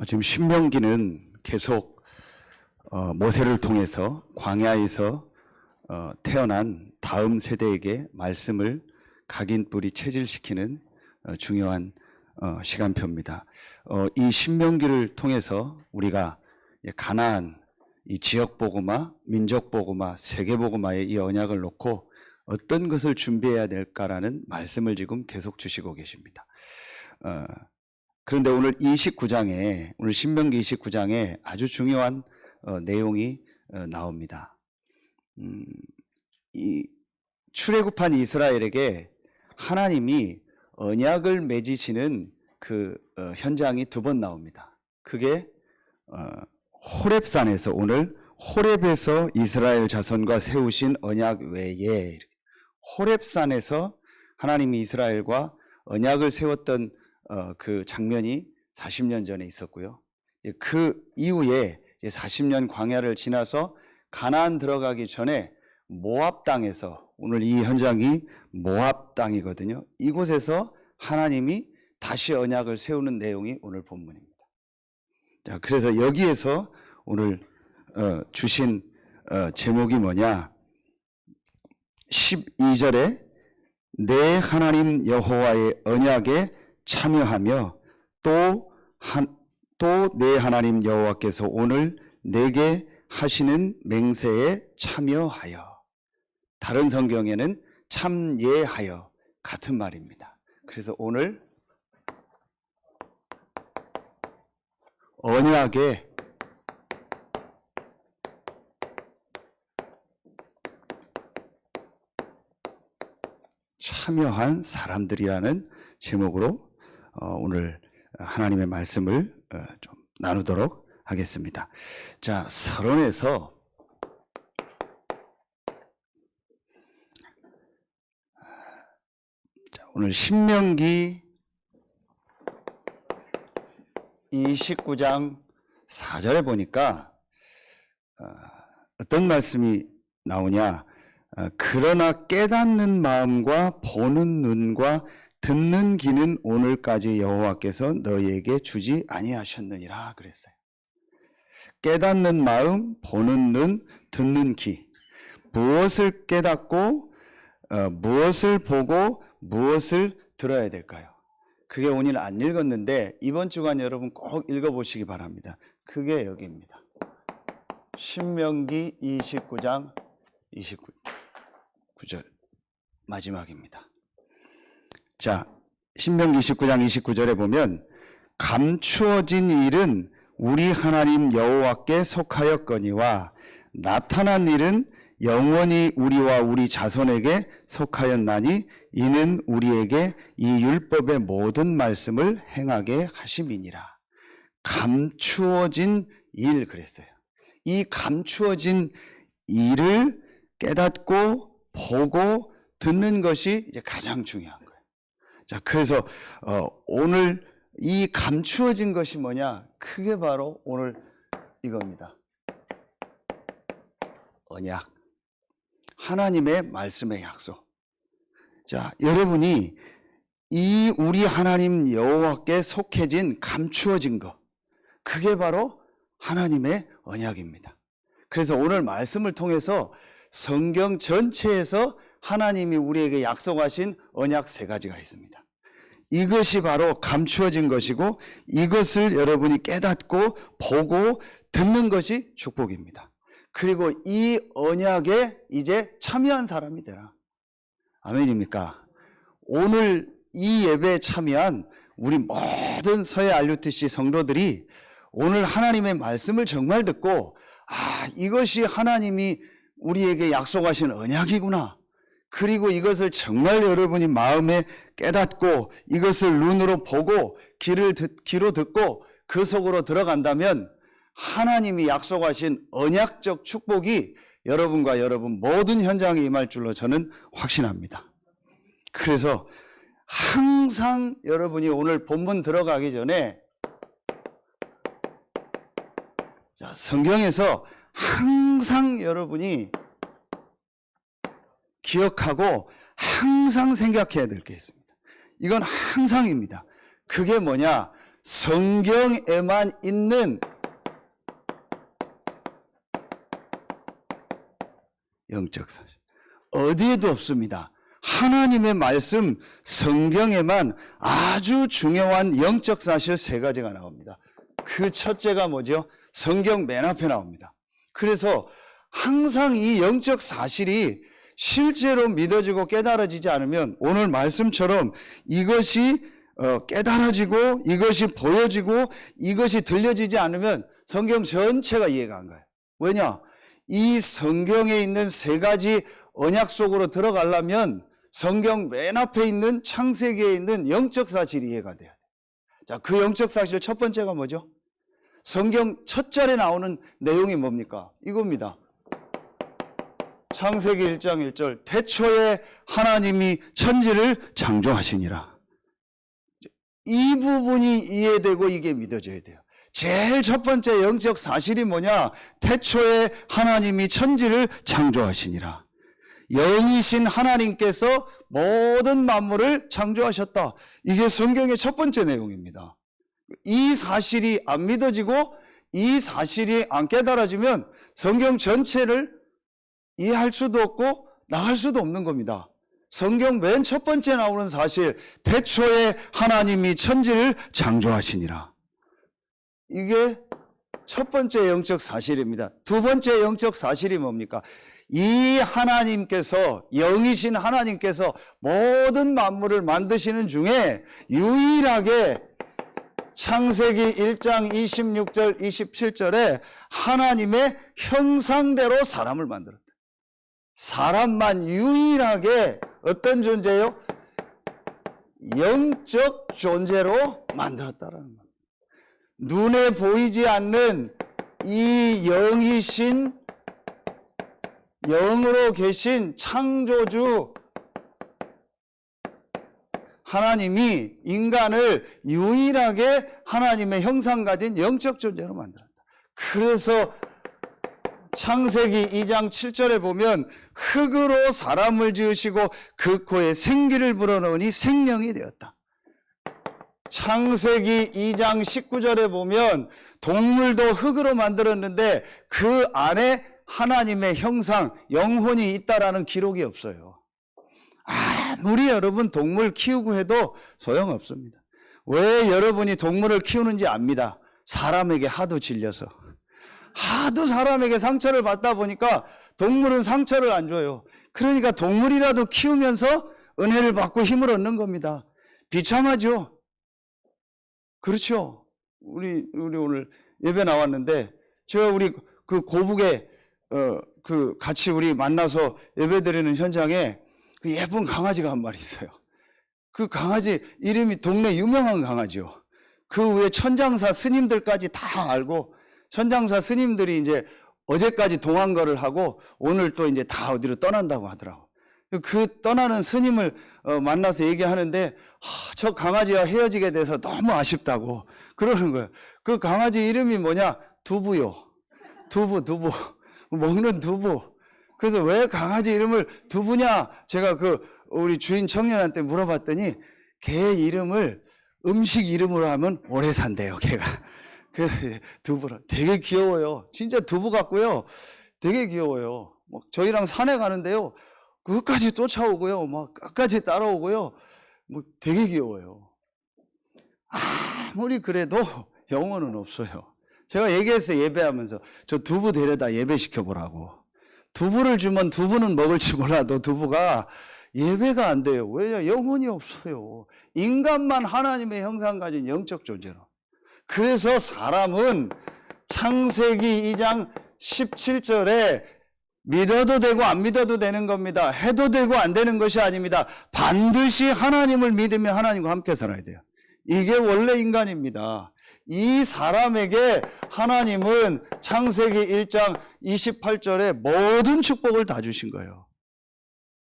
지금 신명기는 계속 모세를 통해서 광야에서 태어난 다음 세대에게 말씀을 각인뿌리 체질시키는 중요한 시간표입니다. 이 신명기를 통해서 우리가 가나안, 이 지역복음화, 민족복음화, 세계복음화의 이 언약을 놓고 어떤 것을 준비해야 될까라는 말씀을 지금 계속 주시고 계십니다. 그런데 오늘 29장에, 오늘 신명기 29장에 아주 중요한 내용이 나옵니다. 이 출애굽한 이스라엘에게 하나님이 언약을 맺으시는 그 현장이 두 번 나옵니다. 그게 호렙산에서, 오늘 호렙에서 이스라엘 자손과 세우신 언약 외에 호렙산에서 하나님이 이스라엘과 언약을 세웠던 그 장면이 40년 전에 있었고요. 그 이후에 40년 광야를 지나서 가나안 들어가기 전에 모압 땅에서, 오늘 이 현장이 모압 땅이거든요. 이곳에서 하나님이 다시 언약을 세우는 내용이 오늘 본문입니다. 자, 그래서 여기에서 오늘 주신 제목이 뭐냐? 12절에 내 하나님 여호와의 언약에 참여하며 또 내 하나님 여호와께서 오늘 내게 하시는 맹세에 참여하여, 다른 성경에는 참예하여, 같은 말입니다. 그래서 오늘 언약에 참여한 사람들이라는 제목으로 오늘 하나님의 말씀을 좀 나누도록 하겠습니다. 자, 서론에서 오늘 신명기 29장 4절에 보니까 어떤 말씀이 나오냐? 그러나 깨닫는 마음과 보는 눈과 듣는 귀는 오늘까지 여호와께서 너희에게 주지 아니하셨느니라 그랬어요. 깨닫는 마음, 보는 눈, 듣는 귀. 무엇을 깨닫고 무엇을 보고 무엇을 들어야 될까요? 그게 오늘 안 읽었는데 이번 주간 여러분 꼭 읽어보시기 바랍니다. 그게 여기입니다. 신명기 29장 29절 마지막입니다. 자, 신명기 29장 29절에 보면 감추어진 일은 우리 하나님 여호와께 속하였거니와 나타난 일은 영원히 우리와 우리 자손에게 속하였나니 이는 우리에게 이 율법의 모든 말씀을 행하게 하심이니라. 감추어진 일 그랬어요. 이 감추어진 일을 깨닫고 보고 듣는 것이 이제 가장 중요한 거예요. 자, 그래서 오늘 이 감추어진 것이 뭐냐? 그게 바로 오늘 이겁니다. 언약. 하나님의 말씀의 약속. 자, 여러분이 이 우리 하나님 여호와께 속해진 감추어진 것, 그게 바로 하나님의 언약입니다. 그래서 오늘 말씀을 통해서 성경 전체에서 하나님이 우리에게 약속하신 언약 3가지가 있습니다. 이것이 바로 감추어진 것이고 이것을 여러분이 깨닫고 보고 듣는 것이 축복입니다. 그리고 이 언약에 이제 참여한 사람이 되라. 아멘입니까? 오늘 이 예배에 참여한 우리 모든 서해 RUTC 성도들이 오늘 하나님의 말씀을 정말 듣고, 이것이 하나님이 우리에게 약속하신 언약이구나. 그리고 이것을 정말 여러분이 마음에 깨닫고 이것을 눈으로 보고 귀로 듣고 그 속으로 들어간다면 하나님이 약속하신 언약적 축복이 여러분과 여러분 모든 현장에 임할 줄로 저는 확신합니다. 그래서 항상 여러분이 오늘 본문 들어가기 전에 성경에서 항상 여러분이 기억하고 항상 생각해야 될 게 있습니다. 이건 항상입니다. 그게 뭐냐? 성경에만 있는 영적 사실. 어디에도 없습니다. 하나님의 말씀 성경에만 아주 중요한 영적 사실 세 가지가 나옵니다. 그 첫째가 뭐죠? 성경 맨 앞에 나옵니다. 그래서 항상 이 영적 사실이 실제로 믿어지고 깨달아지지 않으면 오늘 말씀처럼 이것이 깨달아지고 이것이 보여지고 이것이 들려지지 않으면 성경 전체가 이해가 안 가요. 왜냐? 이 성경에 있는 세 가지 언약 속으로 들어가려면 성경 맨 앞에 있는 창세기에 있는 영적 사실이 이해가 돼야 돼요. 자, 그 영적 사실 첫 번째가 뭐죠? 성경 첫 절에 나오는 내용이 뭡니까? 이겁니다. 창세기 1장 1절 태초에 하나님이 천지를 창조하시니라. 이 부분이 이해되고 이게 믿어져야 돼요. 제일 첫 번째 영적 사실이 뭐냐? 태초에 하나님이 천지를 창조하시니라. 영이신 하나님께서 모든 만물을 창조하셨다. 이게 성경의 첫 번째 내용입니다. 이 사실이 안 믿어지고 이 사실이 안 깨달아지면 성경 전체를 이해할 수도 없고 나갈 수도 없는 겁니다. 성경 맨 첫 번째 나오는 사실, 태초에 하나님이 천지를 창조하시니라. 이게 첫 번째 영적 사실입니다. 두 번째 영적 사실이 뭡니까? 이 하나님께서, 영이신 하나님께서 모든 만물을 만드시는 중에 유일하게 창세기 1장 26절 27절에 하나님의 형상대로 사람을 만들었다. 사람만 유일하게 어떤 존재요? 영적 존재로 만들었다라는 겁니다. 눈에 보이지 않는 이 영이신, 영으로 계신 창조주 하나님이 인간을 유일하게 하나님의 형상 가진 영적 존재로 만들었다. 그래서 창세기 2장 7절에 보면 흙으로 사람을 지으시고 그 코에 생기를 불어넣으니 생명이 되었다. 창세기 2장 19절에 보면 동물도 흙으로 만들었는데 그 안에 하나님의 형상, 영혼이 있다라는 기록이 없어요. 아무리 여러분 동물 키우고 해도 소용없습니다. 왜 여러분이 동물을 키우는지 압니다. 사람에게 하도 질려서. 하도 사람에게 상처를 받다 보니까 동물은 상처를 안 줘요. 그러니까 동물이라도 키우면서 은혜를 받고 힘을 얻는 겁니다. 비참하죠? 그렇죠? 우리 오늘 예배 나왔는데, 제가 우리 그 고북에, 같이 우리 만나서 예배 드리는 현장에 그 예쁜 강아지가 한 마리 있어요. 그 강아지 이름이 동네 유명한 강아지요. 그 위에 천장사 스님들까지 다 알고, 천장사 스님들이 이제 어제까지 동안거를 하고 오늘 또 이제 다 어디로 떠난다고 하더라고. 그 떠나는 스님을 만나서 얘기하는데 저 강아지와 헤어지게 돼서 너무 아쉽다고 그러는 거예요. 그 강아지 이름이 뭐냐? 두부요. 두부. 먹는 두부. 그래서 왜 강아지 이름을 두부냐? 제가 우리 주인 청년한테 물어봤더니 걔 이름을 음식 이름으로 하면 오래 산대요, 걔가. 그 두부를 되게 귀여워요. 진짜 두부 같고요. 되게 귀여워요. 저희랑 산에 가는데요. 끝까지 쫓아오고요. 막 끝까지 따라오고요. 되게 귀여워요. 아무리 그래도 영혼은 없어요. 제가 얘기했어요. 예배하면서 저 두부 데려다 예배시켜보라고. 두부를 주면 두부는 먹을지 몰라도 두부가 예배가 안 돼요. 왜냐? 영혼이 없어요. 인간만 하나님의 형상 가진 영적 존재로. 그래서 사람은 창세기 2장 17절에 믿어도 되고 안 믿어도 되는 겁니다. 해도 되고 안 되는 것이 아닙니다. 반드시 하나님을 믿으며 하나님과 함께 살아야 돼요. 이게 원래 인간입니다. 이 사람에게 하나님은 창세기 1장 28절에 모든 축복을 다 주신 거예요.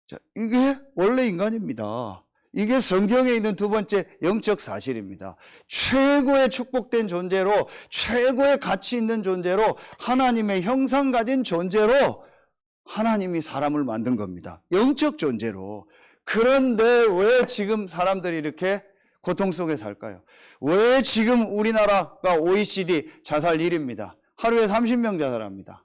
자, 이게 원래 인간입니다. 이게 성경에 있는 두 번째 영적 사실입니다. 최고의 축복된 존재로, 최고의 가치 있는 존재로, 하나님의 형상 가진 존재로 하나님이 사람을 만든 겁니다. 영적 존재로. 그런데 왜 지금 사람들이 이렇게 고통 속에 살까요? 왜 지금 우리나라가 OECD 자살 1위입니다. 하루에 30명 자살합니다.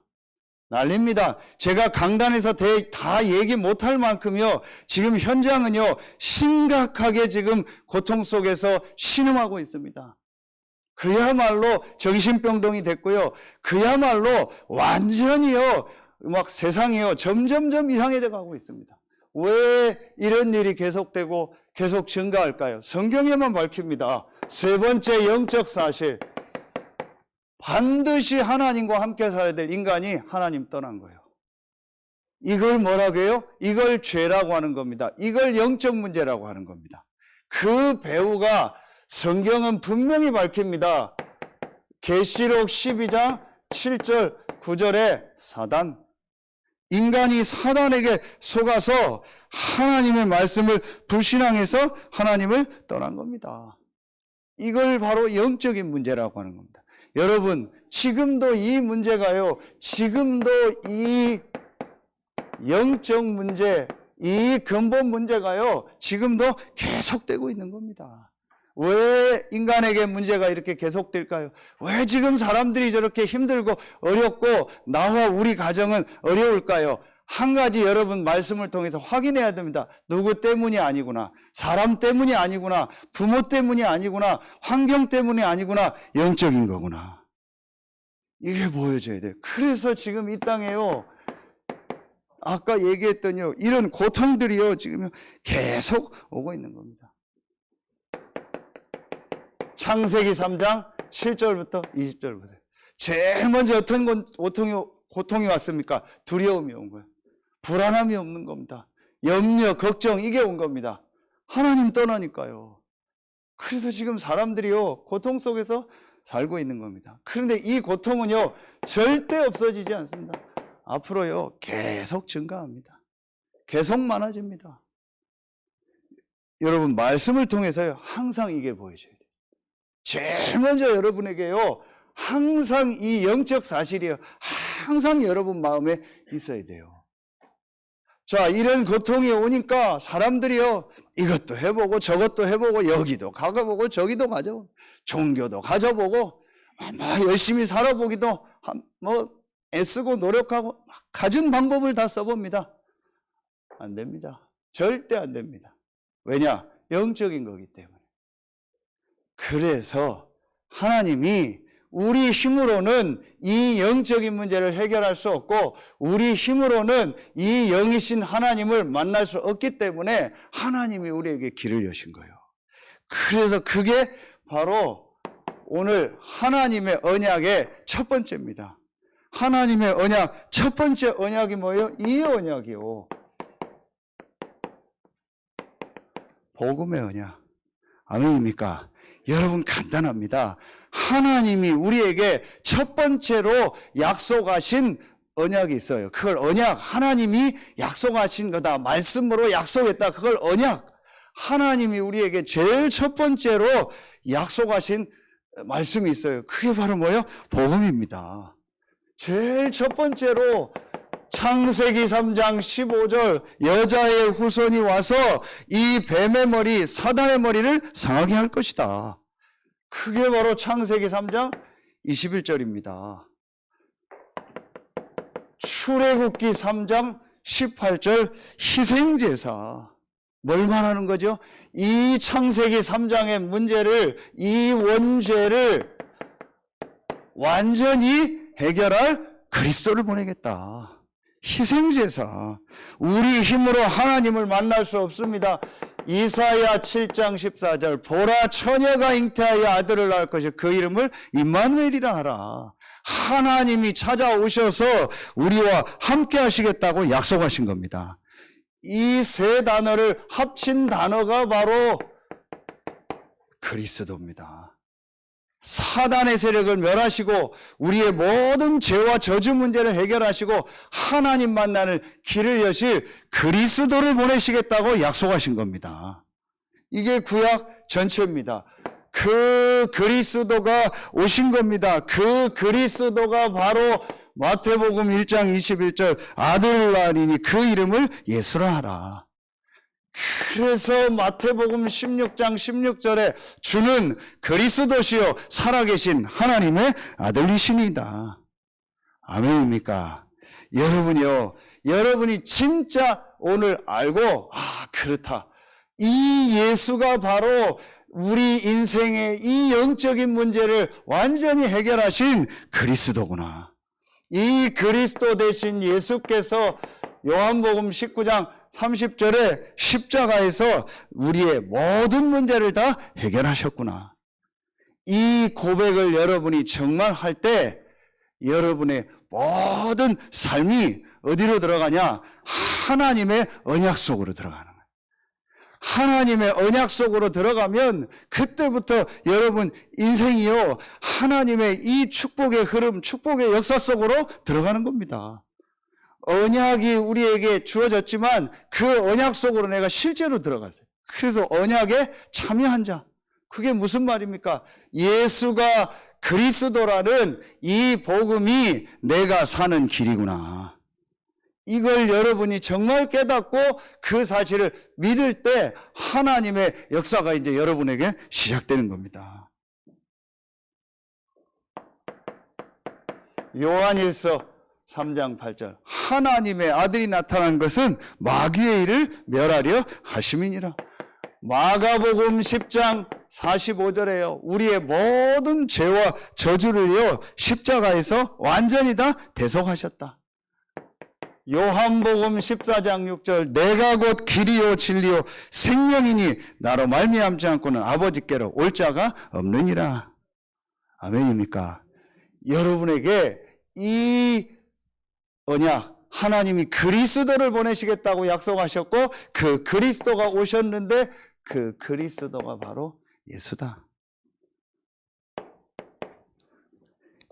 난립니다. 제가 강단에서 다 얘기 못할 만큼요, 지금 현장은요, 심각하게 지금 고통 속에서 신음하고 있습니다. 그야말로 정신병동이 됐고요, 그야말로 완전히요, 막 세상이요, 점점점 이상해져 가고 있습니다. 왜 이런 일이 계속되고 계속 증가할까요? 성경에만 밝힙니다. 세 번째 영적 사실. 반드시 하나님과 함께 살아야 될 인간이 하나님 떠난 거예요. 이걸 뭐라고 해요? 이걸 죄라고 하는 겁니다. 이걸 영적 문제라고 하는 겁니다. 그 배후가 성경은 분명히 밝힙니다. 계시록 12장 7절 9절에 사단, 인간이 사단에게 속아서 하나님의 말씀을 불신앙해서 하나님을 떠난 겁니다. 이걸 바로 영적인 문제라고 하는 겁니다. 여러분, 지금도 이 문제가요, 지금도 이 영적 문제, 이 근본 문제가요, 지금도 계속되고 있는 겁니다. 왜 인간에게 문제가 이렇게 계속될까요? 왜 지금 사람들이 저렇게 힘들고 어렵고 나와 우리 가정은 어려울까요? 한 가지 여러분 말씀을 통해서 확인해야 됩니다. 누구 때문이 아니구나. 사람 때문이 아니구나. 부모 때문이 아니구나. 환경 때문이 아니구나. 영적인 거구나. 이게 보여져야 돼요. 그래서 지금 이 땅에요, 아까 얘기했더니요, 이런 고통들이요, 지금 계속 오고 있는 겁니다. 창세기 3장 7절부터 20절 보세요. 제일 먼저 어떤 고통이 왔습니까? 두려움이 온 거예요. 불안함이 없는 겁니다. 염려, 걱정, 이게 온 겁니다. 하나님 떠나니까요. 그래서 지금 사람들이요, 고통 속에서 살고 있는 겁니다. 그런데 이 고통은요, 절대 없어지지 않습니다. 앞으로요, 계속 증가합니다. 계속 많아집니다. 여러분, 말씀을 통해서요, 항상 이게 보여져야 돼요. 제일 먼저 여러분에게요, 항상 이 영적 사실이요, 항상 여러분 마음에 있어야 돼요. 자, 이런 고통이 오니까 사람들이요, 이것도 해보고 저것도 해보고 여기도 가보고 저기도 가져보고 종교도 가져보고 열심히 살아보기도 애쓰고 노력하고 가진 방법을 다 써봅니다. 안 됩니다. 절대 안 됩니다. 왜냐? 영적인 거기 때문에. 그래서 하나님이 우리 힘으로는 이 영적인 문제를 해결할 수 없고 우리 힘으로는 이 영이신 하나님을 만날 수 없기 때문에 하나님이 우리에게 길을 여신 거예요. 그래서 그게 바로 오늘 하나님의 언약의 첫 번째입니다. 하나님의 언약, 첫 번째 언약이 뭐예요? 이 언약이요. 복음의 언약. 아멘입니까? 여러분, 간단합니다. 하나님이 우리에게 첫 번째로 약속하신 언약이 있어요. 그걸 언약, 하나님이 약속하신 거다. 말씀으로 약속했다. 그걸 언약. 하나님이 우리에게 제일 첫 번째로 약속하신 말씀이 있어요. 그게 바로 뭐예요? 복음입니다. 제일 첫 번째로 창세기 3장 15절 여자의 후손이 와서 이 뱀의 머리, 사단의 머리를 상하게 할 것이다. 그게 바로 창세기 3장 21절입니다. 출애굽기 3장 18절 희생제사. 뭘 말하는 거죠? 이 창세기 3장의 문제를, 이 원죄를 완전히 해결할 그리스도를 보내겠다. 희생제사. 우리 힘으로 하나님을 만날 수 없습니다. 이사야 7장 14절 보라 처녀가 잉태하여 아들을 낳을 것이요 그 이름을 임마누엘이라 하라. 하나님이 찾아오셔서 우리와 함께 하시겠다고 약속하신 겁니다. 이 세 단어를 합친 단어가 바로 그리스도입니다. 사단의 세력을 멸하시고 우리의 모든 죄와 저주 문제를 해결하시고 하나님 만나는 길을 여실 그리스도를 보내시겠다고 약속하신 겁니다. 이게 구약 전체입니다. 그 그리스도가 오신 겁니다. 그 그리스도가 바로 마태복음 1장 21절 아들을 낳으니 그 이름을 예수라 하라. 그래서 마태복음 16장 16절에 주는 그리스도시요 살아계신 하나님의 아들이시니이다. 아멘입니까? 여러분이요, 여러분이 진짜 오늘 알고 그렇다. 이 예수가 바로 우리 인생의 이 영적인 문제를 완전히 해결하신 그리스도구나. 이 그리스도 되신 예수께서 요한복음 19장 30절에 십자가에서 우리의 모든 문제를 다 해결하셨구나. 이 고백을 여러분이 정말 할 때 여러분의 모든 삶이 어디로 들어가냐? 하나님의 언약 속으로 들어가는 거예요. 하나님의 언약 속으로 들어가면 그때부터 여러분 인생이요, 하나님의 이 축복의 흐름, 축복의 역사 속으로 들어가는 겁니다. 언약이 우리에게 주어졌지만 그 언약 속으로 내가 실제로 들어갔어요. 그래서 언약에 참여한 자. 그게 무슨 말입니까? 예수가 그리스도라는 이 복음이 내가 사는 길이구나. 이걸 여러분이 정말 깨닫고 그 사실을 믿을 때 하나님의 역사가 이제 여러분에게 시작되는 겁니다. 요한일서 3장 8절 하나님의 아들이 나타난 것은 마귀의 일을 멸하려 하심이니라. 마가복음 10장 45절에요. 우리의 모든 죄와 저주를요 십자가에서 완전히 다 대속하셨다. 요한복음 14장 6절 내가 곧 길이요 진리요 생명이니 나로 말미암지 않고는 아버지께로 올 자가 없느니라. 아멘입니까? 여러분에게 이 언약, 하나님이 그리스도를 보내시겠다고 약속하셨고 그 그리스도가 오셨는데 그 그리스도가 바로 예수다.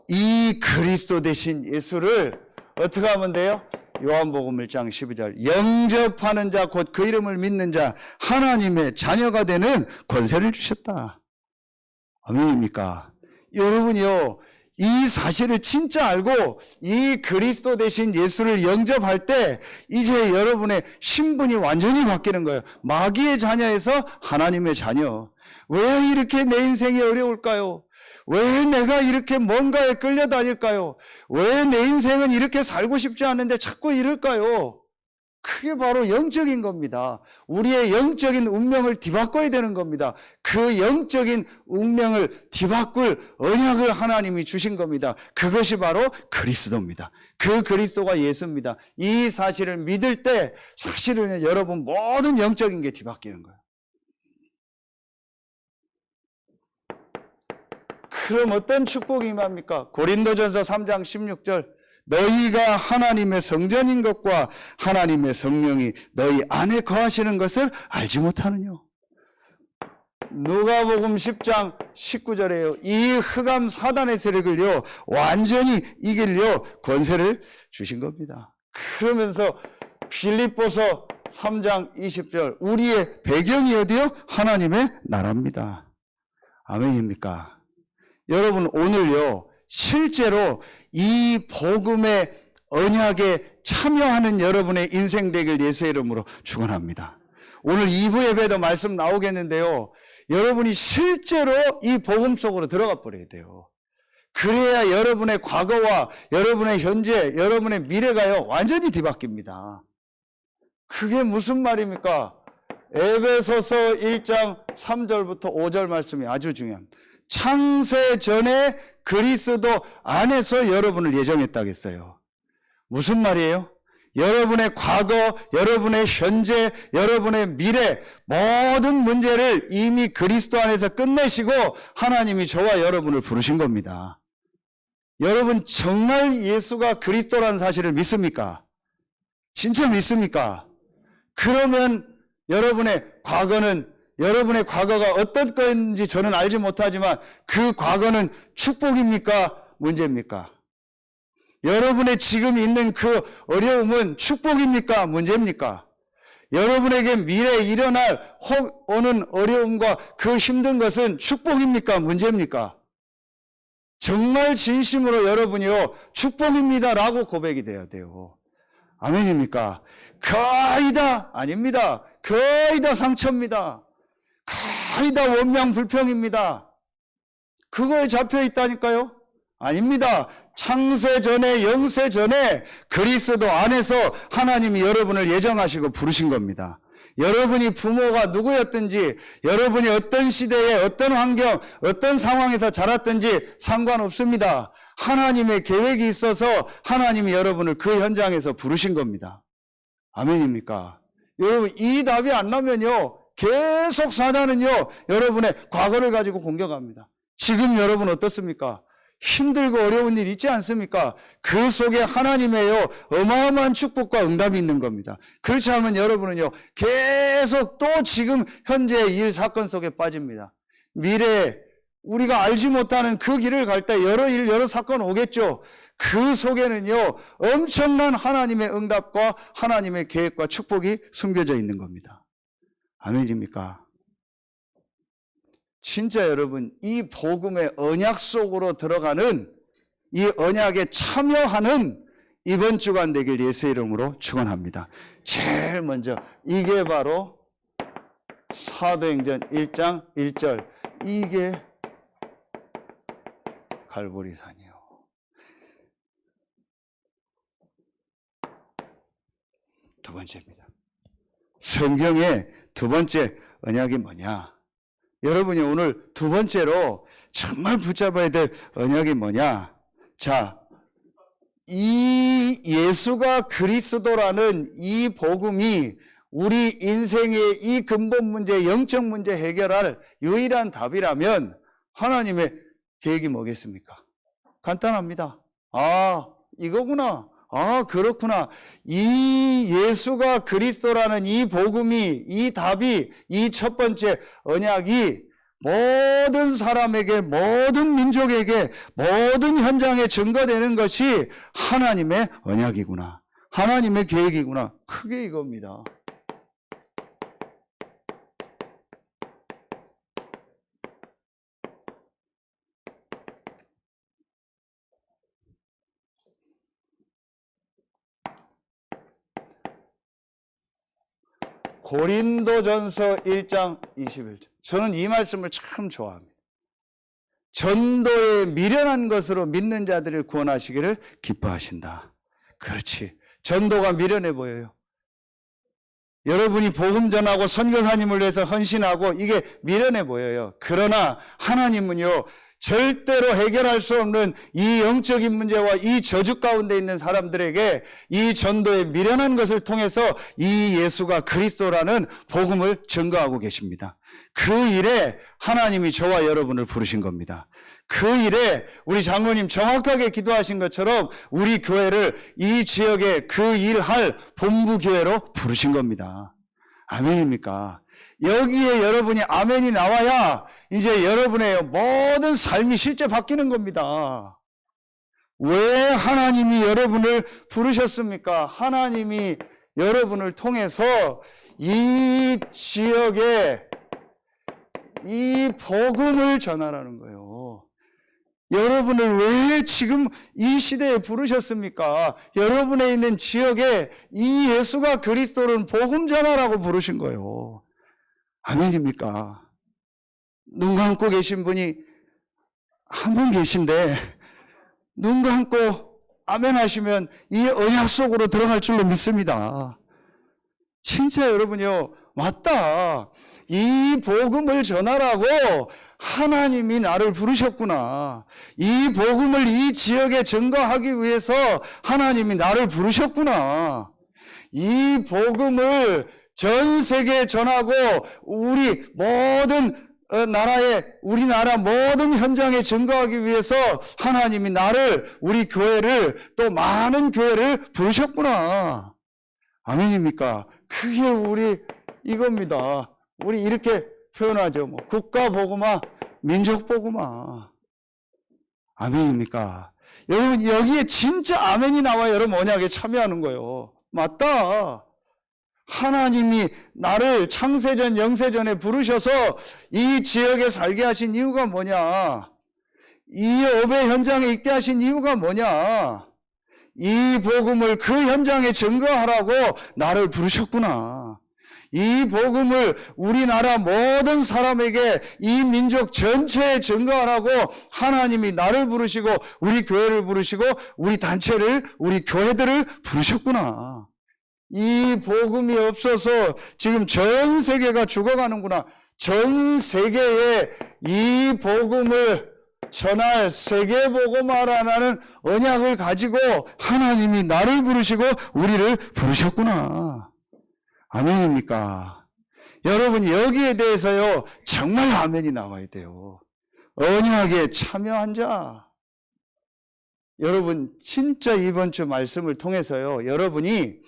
이 그리스도 되신 예수를 어떻게 하면 돼요? 요한복음 1장 12절 영접하는 자 곧 그 이름을 믿는 자 하나님의 자녀가 되는 권세를 주셨다. 아멘입니까? 여러분이요, 이 사실을 진짜 알고 이 그리스도 되신 예수를 영접할 때 이제 여러분의 신분이 완전히 바뀌는 거예요. 마귀의 자녀에서 하나님의 자녀. 왜 이렇게 내 인생이 어려울까요? 왜 내가 이렇게 뭔가에 끌려다닐까요? 왜 내 인생은 이렇게 살고 싶지 않은데 자꾸 이럴까요? 그게 바로 영적인 겁니다. 우리의 영적인 운명을 뒤바꿔야 되는 겁니다. 그 영적인 운명을 뒤바꿀 언약을 하나님이 주신 겁니다. 그것이 바로 그리스도입니다. 그 그리스도가 예수입니다. 이 사실을 믿을 때 사실은 여러분 모든 영적인 게 뒤바뀌는 거예요. 그럼 어떤 축복이 임합니까? 고린도전서 3장 16절 너희가 하나님의 성전인 것과 하나님의 성령이 너희 안에 거하시는 것을 알지 못하느냐. 누가복음 10장 19절에요. 이 흑암 사단의 세력을요 완전히 이기려 권세를 주신 겁니다. 그러면서 빌립보서 3장 20절 우리의 배경이 어디요? 하나님의 나라입니다. 아멘입니까? 여러분 오늘요 실제로 이 복음의 언약에 참여하는 여러분의 인생 되길 예수의 이름으로 축원합니다. 오늘 2부 예배도 말씀 나오겠는데요. 여러분이 실제로 이 복음 속으로 들어가 버려야 돼요. 그래야 여러분의 과거와 여러분의 현재, 여러분의 미래가요 완전히 뒤바뀝니다. 그게 무슨 말입니까? 에베소서 1장 3절부터 5절 말씀이 아주 중요합니다. 창세 전에 그리스도 안에서 여러분을 예정했다겠어요. 무슨 말이에요? 여러분의 과거, 여러분의 현재, 여러분의 미래 모든 문제를 이미 그리스도 안에서 끝내시고 하나님이 저와 여러분을 부르신 겁니다. 여러분 정말 예수가 그리스도라는 사실을 믿습니까? 진짜 믿습니까? 그러면 여러분의 과거가 어떤 건지 저는 알지 못하지만 그 과거는 축복입니까? 문제입니까? 여러분의 지금 있는 그 어려움은 축복입니까? 문제입니까? 여러분에게 미래에 일어날 혹 오는 어려움과 그 힘든 것은 축복입니까? 문제입니까? 정말 진심으로 여러분이요 축복입니다라고 고백이 돼야 돼요. 아멘입니까? 아니다. 아닙니다. 거의 다 상처입니다. 거의 다 원망불평입니다. 그거에 잡혀 있다니까요? 아닙니다. 창세 전에, 영세 전에 그리스도 안에서 하나님이 여러분을 예정하시고 부르신 겁니다. 여러분이 부모가 누구였든지, 여러분이 어떤 시대에, 어떤 환경, 어떤 상황에서 자랐든지 상관없습니다. 하나님의 계획이 있어서 하나님이 여러분을 그 현장에서 부르신 겁니다. 아멘입니까? 여러분, 이 답이 안 나면요, 계속 사단은요, 여러분의 과거를 가지고 공격합니다. 지금 여러분 어떻습니까? 힘들고 어려운 일 있지 않습니까? 그 속에 하나님의요, 어마어마한 축복과 응답이 있는 겁니다. 그렇지 않으면 여러분은요, 계속 또 지금 현재의 일, 사건 속에 빠집니다. 미래에 우리가 알지 못하는 그 길을 갈 때 여러 일, 여러 사건 오겠죠. 그 속에는요, 엄청난 하나님의 응답과 하나님의 계획과 축복이 숨겨져 있는 겁니다. 아멘입니까? 진짜 여러분, 이 복음의 언약 속으로 들어가는, 이 언약에 참여하는 이번 주간 되길 예수의 이름으로 축원합니다. 제일 먼저 이게 바로 사도행전 1장 1절, 이게 갈보리산이요. 두 번째입니다. 성경의 두 번째 언약이 뭐냐? 여러분이 오늘 두 번째로 정말 붙잡아야 될 언약이 뭐냐? 자, 이 예수가 그리스도라는 이 복음이 우리 인생의 이 근본 문제, 영적 문제 해결할 유일한 답이라면 하나님의 계획이 뭐겠습니까? 간단합니다. 아, 이거구나. 아, 그렇구나. 이 예수가 그리스도라는 이 복음이, 이 답이, 이 첫 번째 언약이 모든 사람에게, 모든 민족에게, 모든 현장에 증거되는 것이 하나님의 언약이구나. 하나님의 계획이구나. 크게 이겁니다. 고린도전서 1장 21절. 저는 이 말씀을 참 좋아합니다. 전도에 미련한 것으로 믿는 자들을 구원하시기를 기뻐하신다. 그렇지. 전도가 미련해 보여요. 여러분이 복음 전하고 선교사님을 위해서 헌신하고 이게 미련해 보여요. 그러나 하나님은요, 절대로 해결할 수 없는 이 영적인 문제와 이 저주 가운데 있는 사람들에게 이 전도에 미련한 것을 통해서 이 예수가 그리스도라는 복음을 증거하고 계십니다. 그 일에 하나님이 저와 여러분을 부르신 겁니다. 그 일에 우리 장로님 정확하게 기도하신 것처럼 우리 교회를 이 지역에 그 일할 본부교회로 부르신 겁니다. 아멘입니까? 여기에 여러분이 아멘이 나와야 이제 여러분의 모든 삶이 실제 바뀌는 겁니다. 왜 하나님이 여러분을 부르셨습니까? 하나님이 여러분을 통해서 이 지역에 이 복음을 전하라는 거예요. 여러분을 왜 지금 이 시대에 부르셨습니까? 여러분에 있는 지역에 이 예수가 그리스도는 복음 전하라고 부르신 거예요. 아멘입니까? 눈 감고 계신 분이 한 분 계신데 눈 감고 아멘 하시면 이 언약 속으로 들어갈 줄로 믿습니다. 진짜 여러분요, 맞다. 이 복음을 전하라고 하나님이 나를 부르셨구나. 이 복음을 이 지역에 증거하기 위해서 하나님이 나를 부르셨구나. 이 복음을 전 세계에 전하고 우리 모든 나라에, 우리나라 모든 현장에 증거하기 위해서 하나님이 나를, 우리 교회를, 또 많은 교회를 부르셨구나. 아멘입니까? 그게 우리 이겁니다. 우리 이렇게 표현하죠. 뭐 국가 복음화, 민족 복음화. 아멘입니까? 여러분, 여기에 진짜 아멘이 나와야 여러분 언약에 참여하는 거예요. 맞다. 하나님이 나를 창세전, 영세전에 부르셔서 이 지역에 살게 하신 이유가 뭐냐? 이 업의 현장에 있게 하신 이유가 뭐냐? 이 복음을 그 현장에 증거하라고 나를 부르셨구나. 이 복음을 우리나라 모든 사람에게 이 민족 전체에 증거하라고 하나님이 나를 부르시고 우리 교회를 부르시고 우리 단체를 우리 교회들을 부르셨구나. 이 복음이 없어서 지금 전 세계가 죽어가는구나. 전 세계에 이 복음을 전할 세계복음화라는 언약을 가지고 하나님이 나를 부르시고 우리를 부르셨구나. 아멘입니까? 여러분 여기에 대해서요 정말 아멘이 나와야 돼요. 언약에 참여한 자. 여러분 진짜 이번 주 말씀을 통해서요 여러분이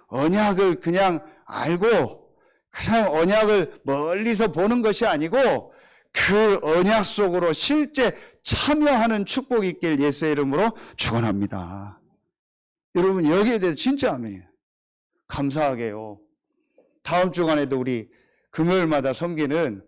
언약을 그냥 알고 그냥 언약을 멀리서 보는 것이 아니고 그 언약 속으로 실제 참여하는 축복이 있길 예수의 이름으로 축원합니다. 여러분 여기에 대해서 진짜 아멘이에요. 감사하게요. 다음 주간에도 우리 금요일마다 섬기는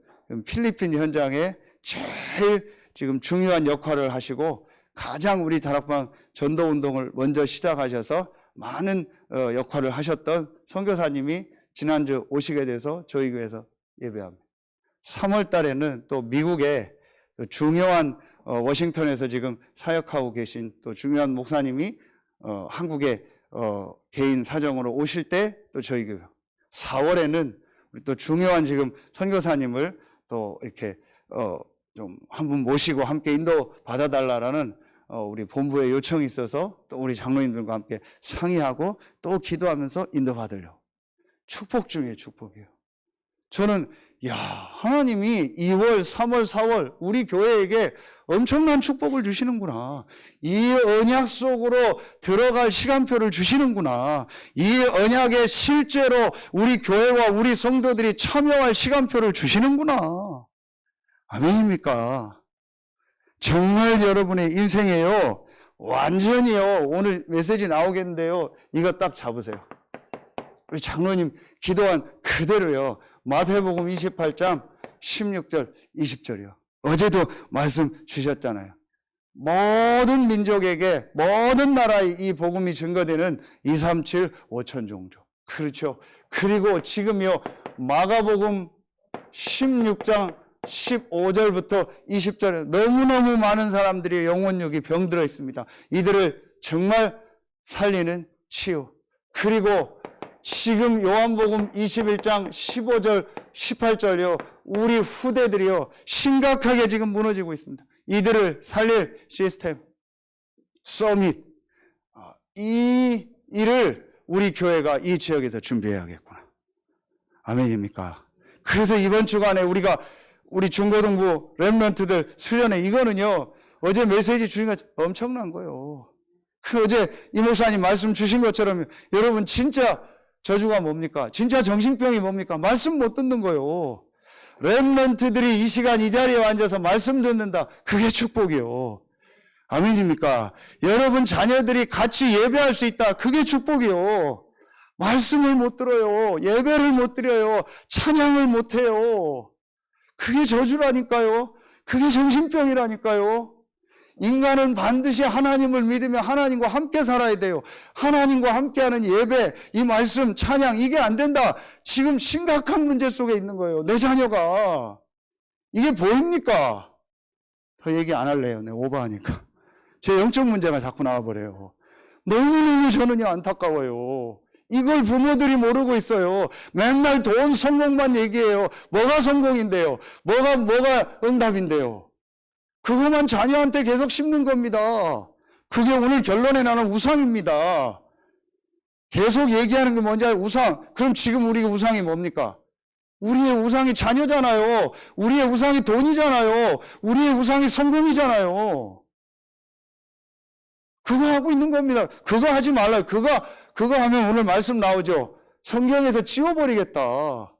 필리핀 현장에 제일 지금 중요한 역할을 하시고 가장 우리 다락방 전도운동을 먼저 시작하셔서 많은 역할을 하셨던 선교사님이 지난주 오시게 돼서 저희 교회에서 예배합니다. 3월 달에는 또 미국에 중요한 워싱턴에서 지금 사역하고 계신 또 중요한 목사님이 한국에 개인 사정으로 오실 때 또 저희 교회 4월에는 우리 또 중요한 지금 선교사님을 또 이렇게 좀 한 분 모시고 함께 인도 받아달라라는 우리 본부의 요청이 있어서 또 우리 장로님들과 함께 상의하고 또 기도하면서 인도받으려고. 축복 중에 축복이에요. 저는 하나님이 2월, 3월, 4월 우리 교회에게 엄청난 축복을 주시는구나. 이 언약 속으로 들어갈 시간표를 주시는구나. 이 언약에 실제로 우리 교회와 우리 성도들이 참여할 시간표를 주시는구나. 아멘입니까? 정말 여러분의 인생에요 완전히요 오늘 메시지 나오겠는데요 이거 딱 잡으세요. 우리 장로님 기도한 그대로요. 마태복음 28장 16절 20절이요. 어제도 말씀 주셨잖아요. 모든 민족에게 모든 나라에 이 복음이 증거되는 237 5천 종족. 그렇죠. 그리고 지금요 마가복음 16장 15절부터 20절에 너무너무 많은 사람들이 영혼력이 병들어 있습니다. 이들을 정말 살리는 치유. 그리고 지금 요한복음 21장 15절 18절이요 우리 후대들이요 심각하게 지금 무너지고 있습니다. 이들을 살릴 시스템 서밋 이 일을 우리 교회가 이 지역에서 준비해야겠구나. 아멘입니까? 그래서 이번 주간에 우리 중고등부 랩런트들 수련회 이거는요 어제 메시지 주신 것 엄청난 거예요. 어제 이 목사님 말씀 주신 것처럼 여러분 진짜 저주가 뭡니까? 진짜 정신병이 뭡니까? 말씀 못 듣는 거예요. 랩런트들이 이 시간 이 자리에 앉아서 말씀 듣는다. 그게 축복이요. 아멘입니까? 여러분 자녀들이 같이 예배할 수 있다. 그게 축복이요. 말씀을 못 들어요. 예배를 못 드려요. 찬양을 못 해요. 그게 저주라니까요. 그게 정신병이라니까요. 인간은 반드시 하나님을 믿으며 하나님과 함께 살아야 돼요. 하나님과 함께하는 예배, 이 말씀, 찬양 이게 안 된다. 지금 심각한 문제 속에 있는 거예요. 내 자녀가. 이게 보입니까? 더 얘기 안 할래요. 내가 오버하니까. 제 영적 문제가 자꾸 나와버려요. 너무너무 저는요 안타까워요. 이걸 부모들이 모르고 있어요. 맨날 돈 성공만 얘기해요. 뭐가 성공인데요? 뭐가 응답인데요? 그것만 자녀한테 계속 심는 겁니다. 그게 오늘 결론에 나는 우상입니다. 계속 얘기하는 게 뭔지 알아요? 우상. 그럼 지금 우리 우상이 뭡니까? 우리의 우상이 자녀잖아요. 우리의 우상이 돈이잖아요. 우리의 우상이 성공이잖아요. 그거 하고 있는 겁니다. 그거 하지 말라요. 그거 하면 오늘 말씀 나오죠. 성경에서 지워버리겠다.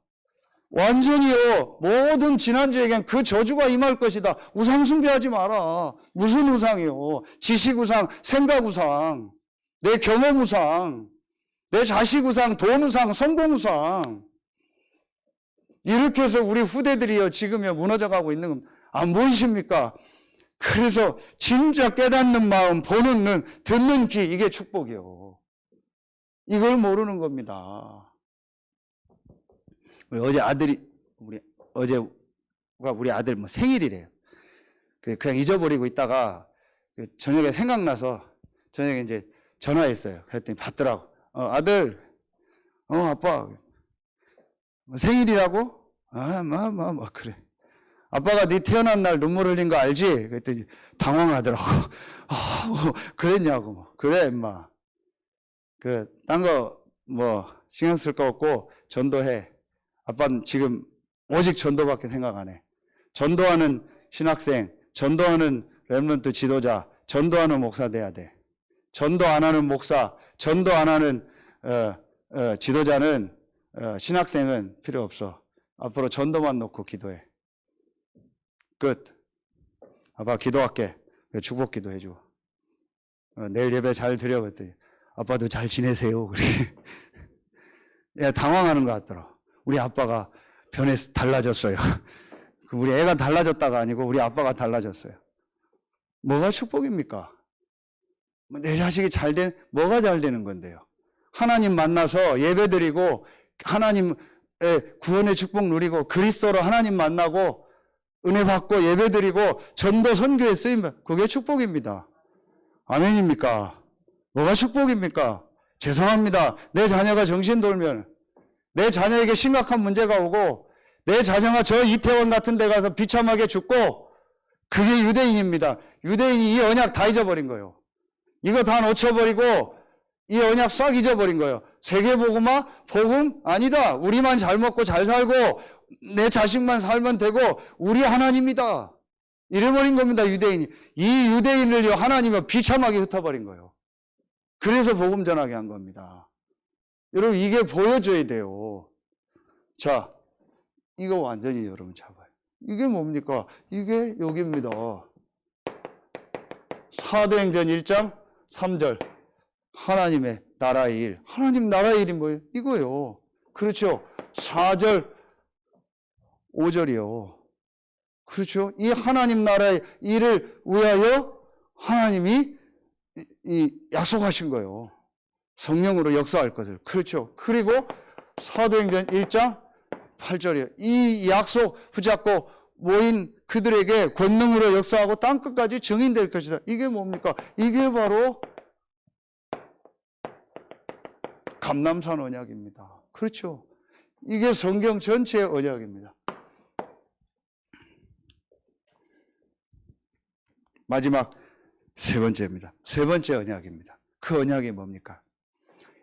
완전히요, 모든 지난주 얘기한 그 저주가 임할 것이다. 우상 숭배하지 마라. 무슨 우상이요? 지식 우상, 생각 우상, 내 경험 우상, 내 자식 우상, 돈 우상, 성공 우상. 이렇게 해서 우리 후대들이요, 지금요, 무너져 가고 있는 겁니다. 안 보이십니까? 그래서 진짜 깨닫는 마음, 보는 눈, 듣는 귀, 이게 축복이요. 이걸 모르는 겁니다. 어제 어제가 우리 아들 뭐 생일이래요. 그냥 잊어버리고 있다가 저녁에 생각나서 저녁에 이제 전화했어요. 그랬더니 받더라고. 아들, 아빠, 생일이라고? 그래. 아빠가 네 태어난 날 눈물 흘린 거 알지? 그랬더니 당황하더라고. 그랬냐고. 그래, 임마. 딴 거, 신경 쓸 거 없고, 전도해. 아빠는 지금 오직 전도밖에 생각 안 해. 전도하는 신학생, 전도하는 렘넌트 지도자, 전도하는 목사 돼야 돼. 전도 안 하는 목사, 전도 안 하는, 지도자는, 신학생은 필요 없어. 앞으로 전도만 놓고 기도해. 끝. 아빠 기도할게. 축복 기도해줘. 내일 예배 잘 드려. 그랬더니 아빠도 잘 지내세요. 그래. 당황하는 것 같더라. 우리 아빠가 달라졌어요. 우리 애가 달라졌다가 아니고 우리 아빠가 달라졌어요. 뭐가 축복입니까? 내 자식이 뭐가 잘 되는 건데요? 하나님 만나서 예배 드리고 하나님의 구원의 축복 누리고 그리스도로 하나님 만나고 은혜 받고 예배 드리고 전도 선교에 쓰이면 그게 축복입니다. 아멘입니까? 뭐가 축복입니까? 죄송합니다. 내 자녀가 정신 돌면, 내 자녀에게 심각한 문제가 오고 내 자녀가 저 이태원 같은 데 가서 비참하게 죽고, 그게 유대인입니다. 유대인이 이 언약 다 잊어버린 거예요. 이거 다 놓쳐버리고 이 언약 싹 잊어버린 거예요. 세계복음화? 복음? 아니다. 우리만 잘 먹고 잘 살고 내 자식만 살면 되고 우리 하나님이다. 이래버린 겁니다. 유대인이. 이 유대인을 하나님은 비참하게 흩어버린 거예요. 그래서 복음 전하게 한 겁니다. 여러분, 이게 보여줘야 돼요. 자, 이거 완전히 여러분 잡아요. 이게 뭡니까? 이게 여기입니다. 사도행전 1장 3절. 하나님의 나라의 일. 하나님 나라의 일이 뭐예요? 이거요. 그렇죠. 4절, 5절이요. 그렇죠. 이 하나님 나라의 일을 위하여 하나님이 약속하신 거예요. 성령으로 역사할 것을. 그렇죠. 그리고 사도행전 1장 8절이에요. 이 약속 붙잡고 모인 그들에게 권능으로 역사하고 땅끝까지 증인될 것이다. 이게 뭡니까? 이게 바로 감람산 언약입니다. 그렇죠. 이게 성경 전체의 언약입니다. 마지막 세 번째입니다. 세 번째 언약입니다. 그 언약이 뭡니까?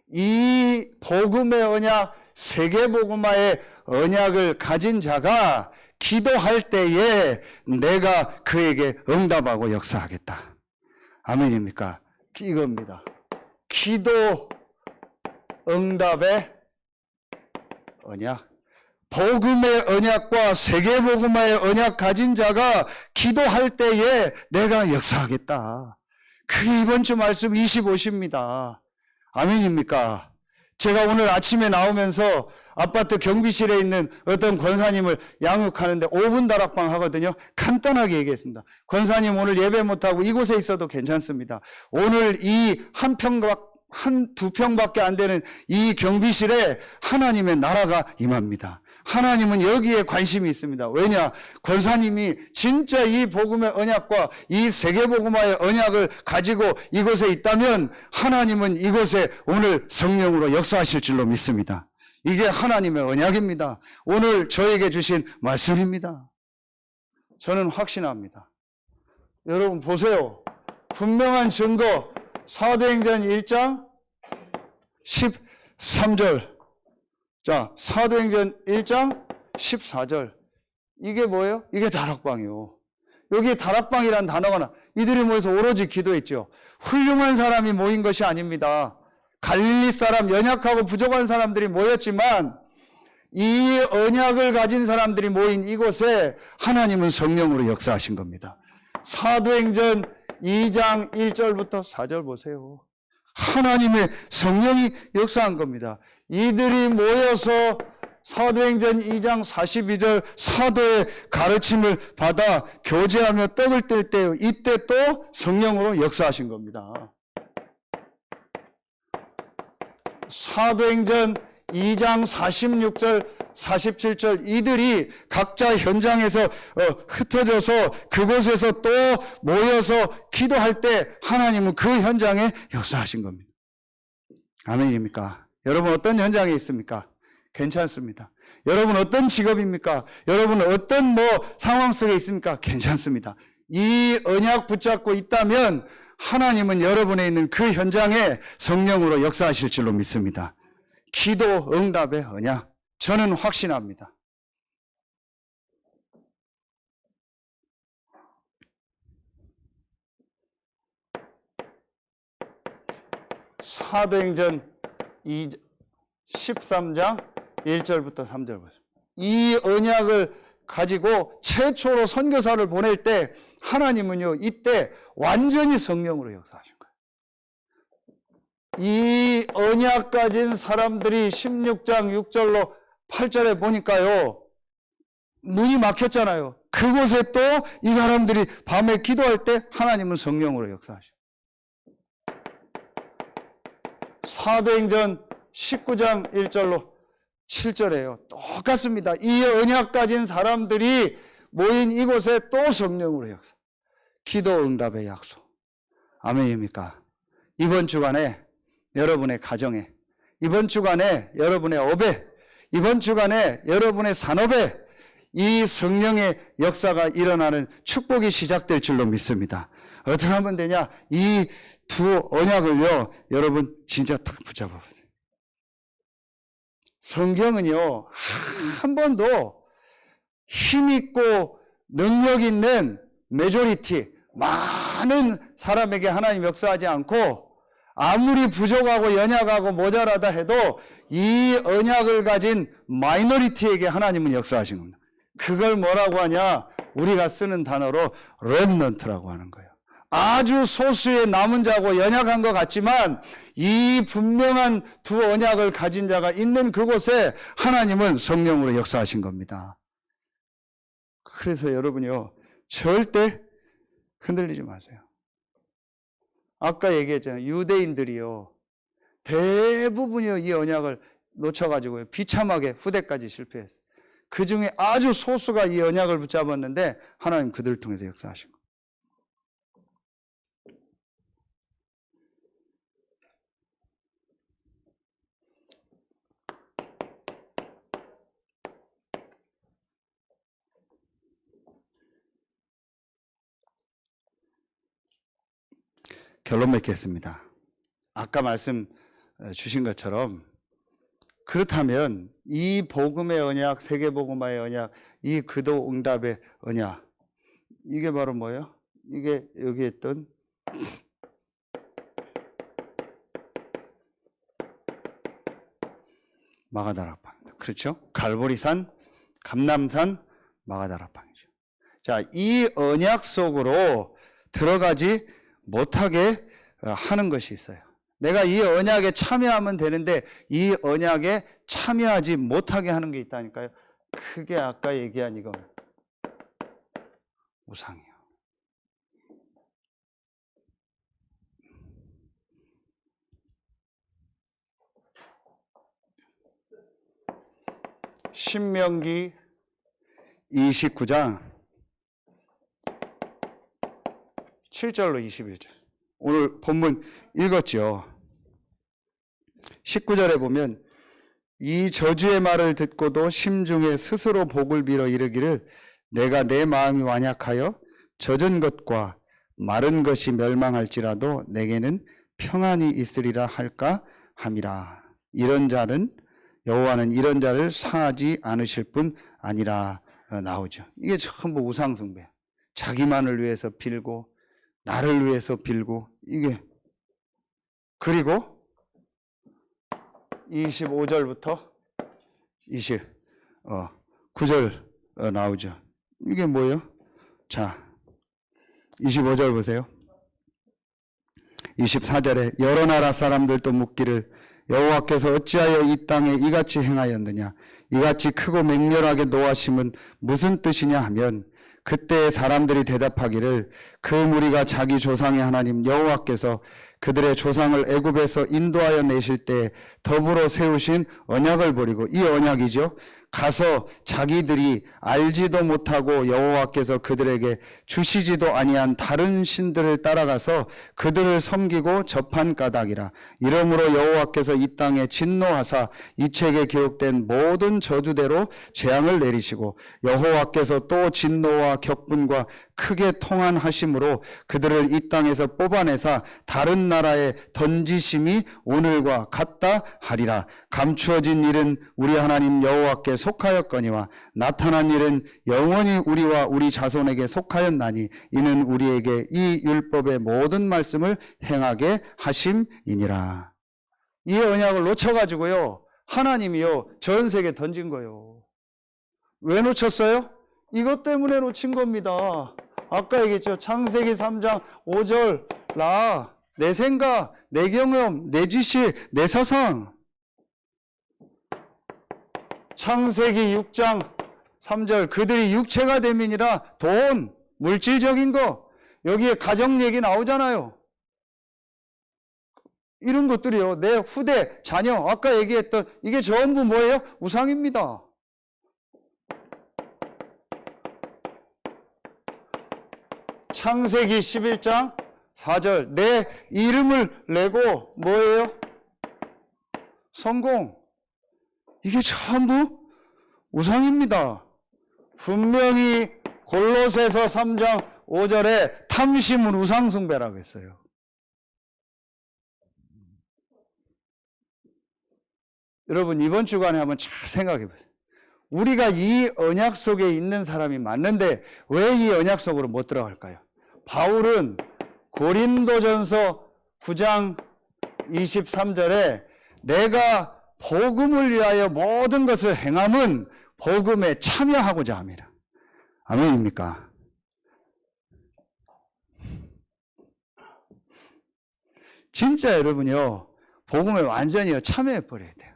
이 복음의 언약, 세계복음화의 언약을 가진 자가 기도할 때에 내가 그에게 응답하고 역사하겠다. 아멘입니까? 이겁니다. 기도 응답의 언약. 복음의 언약과 세계복음화의 언약 가진 자가 기도할 때에 내가 역사하겠다. 그게 이번 주 말씀 25시입니다. 아멘입니까? 제가 오늘 아침에 나오면서 아파트 경비실에 있는 어떤 권사님을 양육하는데 5분 다락방 하거든요. 간단하게 얘기했습니다. 권사님 오늘 예배 못하고 이곳에 있어도 괜찮습니다. 오늘 이 두 평밖에 안 되는 이 경비실에 하나님의 나라가 임합니다. 하나님은 여기에 관심이 있습니다. 왜냐? 권사님이 진짜 이 복음의 언약과 이 세계복음화의 언약을 가지고 이곳에 있다면 하나님은 이곳에 오늘 성령으로 역사하실 줄로 믿습니다. 이게 하나님의 언약입니다. 오늘 저에게 주신 말씀입니다. 저는 확신합니다. 여러분 보세요. 분명한 증거. 사도행전 1장 13절. 자, 사도행전 1장 14절. 이게 뭐예요? 이게 다락방이요. 여기 다락방이란 단어가 이들이 모여서 오로지 기도했죠. 훌륭한 사람이 모인 것이 아닙니다. 갈릴리 사람, 연약하고 부족한 사람들이 모였지만 이 언약을 가진 사람들이 모인 이곳에 하나님은 성령으로 역사하신 겁니다. 사도행전 2장 1절부터 4절 보세요. 하나님의 성령이 역사한 겁니다. 이들이 모여서 사도행전 2장 42절 사도의 가르침을 받아 교제하며 떡을 뗄 때 이때 또 성령으로 역사하신 겁니다. 사도행전 2장 46절 47절 이들이 각자 현장에서 흩어져서 그곳에서 또 모여서 기도할 때 하나님은 그 현장에 역사하신 겁니다. 아멘입니까? 여러분 어떤 현장에 있습니까? 괜찮습니다. 여러분 어떤 직업입니까? 여러분 어떤 상황 속에 있습니까? 괜찮습니다. 이 언약 붙잡고 있다면 하나님은 여러분에 있는 그 현장에 성령으로 역사하실 줄로 믿습니다. 기도 응답의 언약, 저는 확신합니다. 사도행전 13장 1절부터 3절 보세요. 이 언약을 가지고 최초로 선교사를 보낼 때 하나님은요, 이때 완전히 성령으로 역사하신 거예요. 이 언약 가진 사람들이 16장 6절로 8절에 보니까요, 문이 막혔잖아요. 그곳에 또 이 사람들이 밤에 기도할 때 하나님은 성령으로 역사하셔요. 사도행전 19장 1절로 7절에요. 똑같습니다. 이 언약 가진 사람들이 모인 이곳에 또 성령으로 역사. 기도 응답의 약속. 아멘입니까? 이번 주간에 여러분의 가정에, 이번 주간에 여러분의 업에, 이번 주간에 여러분의 산업에 이 성령의 역사가 일어나는 축복이 시작될 줄로 믿습니다. 어떻게 하면 되냐? 이 두 언약을요, 여러분 진짜 딱 붙잡아보세요. 성경은요, 한 번도 힘있고 능력 있는 메조리티, 많은 사람에게 하나님 역사하지 않고 아무리 부족하고 연약하고 모자라다 해도 이 언약을 가진 마이너리티에게 하나님은 역사하신 겁니다. 그걸 뭐라고 하냐? 우리가 쓰는 단어로 렘넌트라고 하는 거예요. 아주 소수의 남은 자고 연약한 것 같지만 이 분명한 두 언약을 가진 자가 있는 그곳에 하나님은 성령으로 역사하신 겁니다. 그래서 여러분이요, 절대 흔들리지 마세요. 아까 얘기했잖아요. 유대인들이요, 대부분이요, 이 언약을 놓쳐가지고요, 비참하게 후대까지 실패했어요. 그 중에 아주 소수가 이 언약을 붙잡았는데 하나님 그들을 통해서 역사하신 거예요. 결론 맺겠습니다. 아까 말씀 주신 것처럼 그렇다면 이 복음의 언약, 세계복음화의 언약, 이 기도 응답의 언약, 이게 바로 뭐예요? 이게 여기 있던 마가다락방입니다. 그렇죠? 갈보리산, 감람산, 마가다락방이죠. 자, 이 언약 속으로 들어가지 못하게 하는 것이 있어요. 내가 이 언약에 참여하면 되는데 이 언약에 참여하지 못하게 하는 게 있다니까요. 그게 아까 얘기한 이거 우상이에요. 신명기 29장 7절로 21절. 오늘 본문 읽었죠. 19절에 보면 이 저주의 말을 듣고도 심중에 스스로 복을 빌어 이르기를 내가 내 마음이 완약하여 젖은 것과 마른 것이 멸망할지라도 내게는 평안이 있으리라 할까 함이라. 이런 자는 여호와는 이런 자를 사하지 않으실 뿐 아니라 나오죠. 이게 전부 우상숭배. 자기만을 위해서 빌고 나를 위해서 빌고 이게 그리고 25절부터 29절 나오죠. 이게 뭐예요? 자, 25절 보세요. 24절에 여러 나라 사람들도 묻기를 여호와께서 어찌하여 이 땅에 이같이 행하였느냐? 이같이 크고 맹렬하게 노하심은 무슨 뜻이냐 하면 그때 사람들이 대답하기를 그 무리가 자기 조상의 하나님 여호와께서 그들의 조상을 애굽에서 인도하여 내실 때 더불어 세우신 언약을 버리고, 이 언약이죠. 가서 자기들이 알지도 못하고 여호와께서 그들에게 주시지도 아니한 다른 신들을 따라가서 그들을 섬기고 접한 까닭이라. 이러므로 여호와께서 이 땅에 진노하사 이 책에 기록된 모든 저주대로 재앙을 내리시고, 여호와께서 또 진노와 격분과 크게 통한하심으로 그들을 이 땅에서 뽑아내사 다른 나라에 던지심이 오늘과 같다 하리라. 감추어진 일은 우리 하나님 여호와께 속하였거니와 나타난 일은 영원히 우리와 우리 자손에게 속하였나니 이는 우리에게 이 율법의 모든 말씀을 행하게 하심이니라. 이 언약을 놓쳐가지고요, 하나님이요 전 세계에 던진 거예요. 왜 놓쳤어요? 이것 때문에 놓친 겁니다. 아까 얘기했죠. 창세기 3장 5절, 나, 내 생각, 내 경험, 내 지식, 내 사상. 창세기 6장 3절, 그들이 육체가 됨이니라. 돈, 물질적인 거, 여기에 가정 얘기 나오잖아요. 이런 것들이요, 내 후대, 자녀, 아까 얘기했던 이게 전부 뭐예요? 우상입니다. 창세기 11장 4절, 내 이름을 내고 뭐예요? 성공. 이게 전부 우상입니다. 분명히 골로새서 3장 5절에 탐심은 우상숭배라고 했어요. 여러분, 이번 주간에 한번 잘 생각해 보세요. 우리가 이 언약 속에 있는 사람이 맞는데 왜 이 언약 속으로 못 들어갈까요? 바울은 고린도전서 9장 23절에 내가 복음을 위하여 모든 것을 행함은 복음에 참여하고자 함이라. 아멘입니까? 진짜 여러분이요, 복음에 완전히 참여해 버려야 돼요.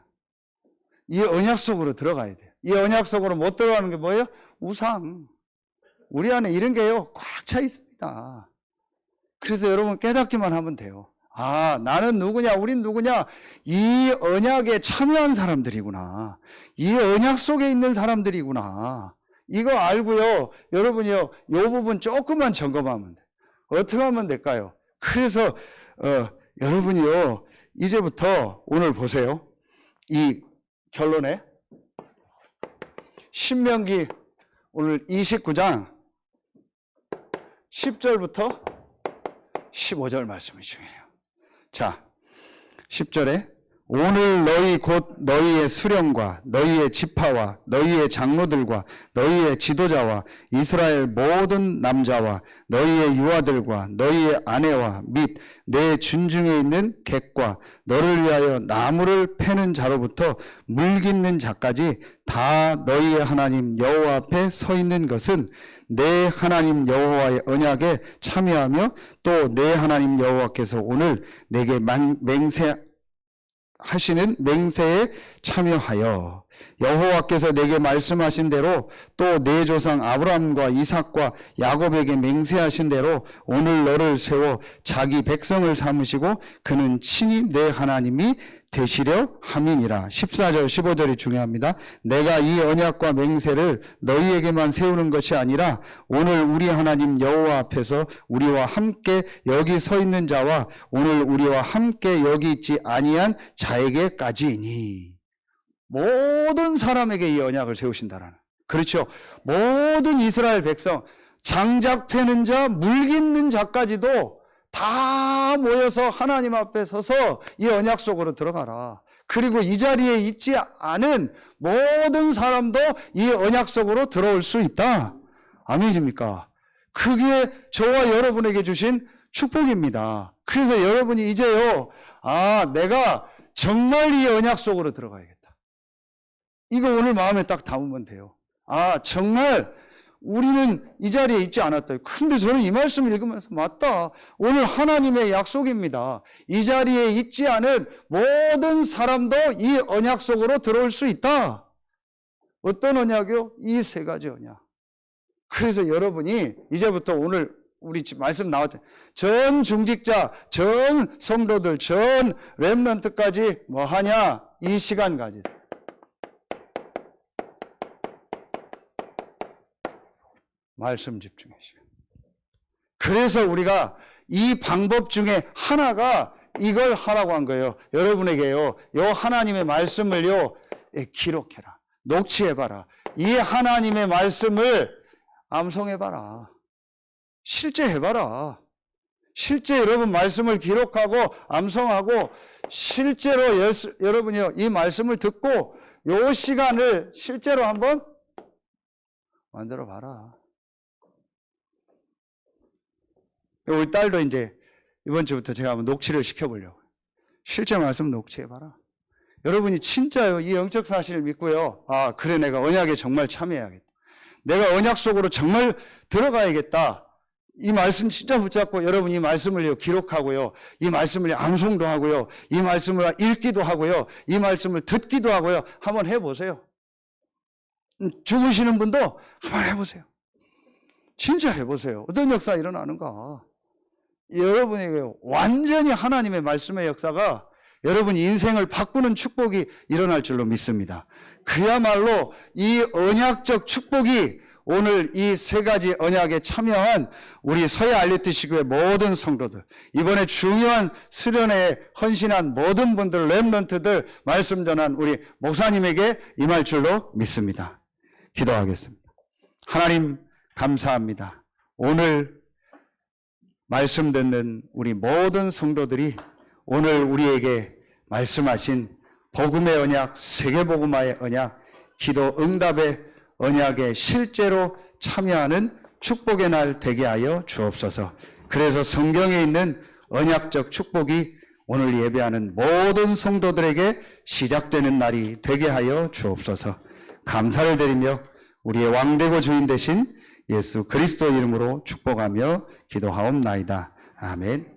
이 언약 속으로 들어가야 돼요. 이 언약 속으로 못 들어가는 게 뭐예요? 우상. 우리 안에 이런 게요, 꽉 차 있습니다. 그래서 여러분 깨닫기만 하면 돼요. 아, 나는 누구냐, 우린 누구냐, 이 언약에 참여한 사람들이구나. 이 언약 속에 있는 사람들이구나. 이거 알고요, 여러분이요, 이 부분 조금만 점검하면 돼요. 어떻게 하면 될까요? 그래서 여러분이요, 이제부터 오늘 보세요. 이 결론에 신명기 오늘 29장 10절부터 15절 말씀이 중요해요. 자, 10절에 오늘 너희 곧 너희의 수령과 너희의 지파와 너희의 장로들과 너희의 지도자와 이스라엘 모든 남자와 너희의 유아들과 너희의 아내와 및 내 준중에 있는 객과 너를 위하여 나무를 패는 자로부터 물 깃는 자까지 다 너희의 하나님 여호와 앞에 서 있는 것은 내 하나님 여호와의 언약에 참여하며 또 내 하나님 여호와께서 오늘 내게 하시는 맹세에 참여하여 여호와께서 내게 말씀하신 대로 또 내 조상 아브라함과 이삭과 야곱에게 맹세하신 대로 오늘 너를 세워 자기 백성을 삼으시고 그는 친히 내 하나님이 되시려 함이니라. 14절 15절이 중요합니다. 내가 이 언약과 맹세를 너희에게만 세우는 것이 아니라 오늘 우리 하나님 여호와 앞에서 우리와 함께 여기 서 있는 자와 오늘 우리와 함께 여기 있지 아니한 자에게까지이니. 모든 사람에게 이 언약을 세우신다라는. 그렇죠. 모든 이스라엘 백성, 장작 패는 자, 물 깃는 자까지도 다 모여서 하나님 앞에 서서 이 언약 속으로 들어가라. 그리고 이 자리에 있지 않은 모든 사람도 이 언약 속으로 들어올 수 있다. 아멘입니까? 그게 저와 여러분에게 주신 축복입니다. 그래서 여러분이 이제요, 아, 내가 정말 이 언약 속으로 들어가야겠다. 이거 오늘 마음에 딱 담으면 돼요. 아, 정말 우리는 이 자리에 있지 않았다. 근데 저는 이 말씀을 읽으면서 맞다. 오늘 하나님의 약속입니다. 이 자리에 있지 않은 모든 사람도 이 언약 속으로 들어올 수 있다. 어떤 언약이요? 이 세 가지 언약. 그래서 여러분이 이제부터 오늘 우리 말씀 나왔죠. 전 중직자, 전 성도들, 전 렘넌트까지 뭐 하냐? 이 시간 가지세요. 말씀 집중의 시간. 그래서 우리가 이 방법 중에 하나가 이걸 하라고 한 거예요. 여러분에게요, 요 하나님의 말씀을요, 기록해라. 녹취해봐라. 이 하나님의 말씀을 암송해봐라. 실제 해봐라. 실제 여러분 말씀을 기록하고 암송하고 실제로 여러분이요, 이 말씀을 듣고 요 시간을 실제로 한번 만들어봐라. 우리 딸도 이제 이번 주부터 제가 한번 녹취를 시켜보려고요. 실제 말씀 녹취해봐라. 여러분이 진짜요, 이 영적 사실을 믿고요, 아, 그래, 내가 언약에 정말 참여해야겠다. 내가 언약 속으로 정말 들어가야겠다. 이 말씀 진짜 붙잡고 여러분이 이 말씀을 기록하고요, 이 말씀을 암송도 하고요, 이 말씀을 읽기도 하고요, 이 말씀을 듣기도 하고요, 한번 해보세요. 주무시는 분도 한번 해보세요. 진짜 해보세요. 어떤 역사 일어나는가. 여러분에게 완전히 하나님의 말씀의 역사가 여러분 인생을 바꾸는 축복이 일어날 줄로 믿습니다. 그야말로 이 언약적 축복이 오늘 이 세 가지 언약에 참여한 우리 서해 알리트시교의 모든 성도들, 이번에 중요한 수련회에 헌신한 모든 분들, 렘넌트들, 말씀 전한 우리 목사님에게 임할 줄로 믿습니다. 기도하겠습니다. 하나님 감사합니다. 오늘 말씀 듣는 우리 모든 성도들이 오늘 우리에게 말씀하신 복음의 언약, 세계복음화의 언약, 기도 응답의 언약에 실제로 참여하는 축복의 날 되게 하여 주옵소서. 그래서 성경에 있는 언약적 축복이 오늘 예배하는 모든 성도들에게 시작되는 날이 되게 하여 주옵소서. 감사를 드리며 우리의 왕되고 주인 되신 예수 그리스도 이름으로 축복하며 기도하옵나이다. 아멘.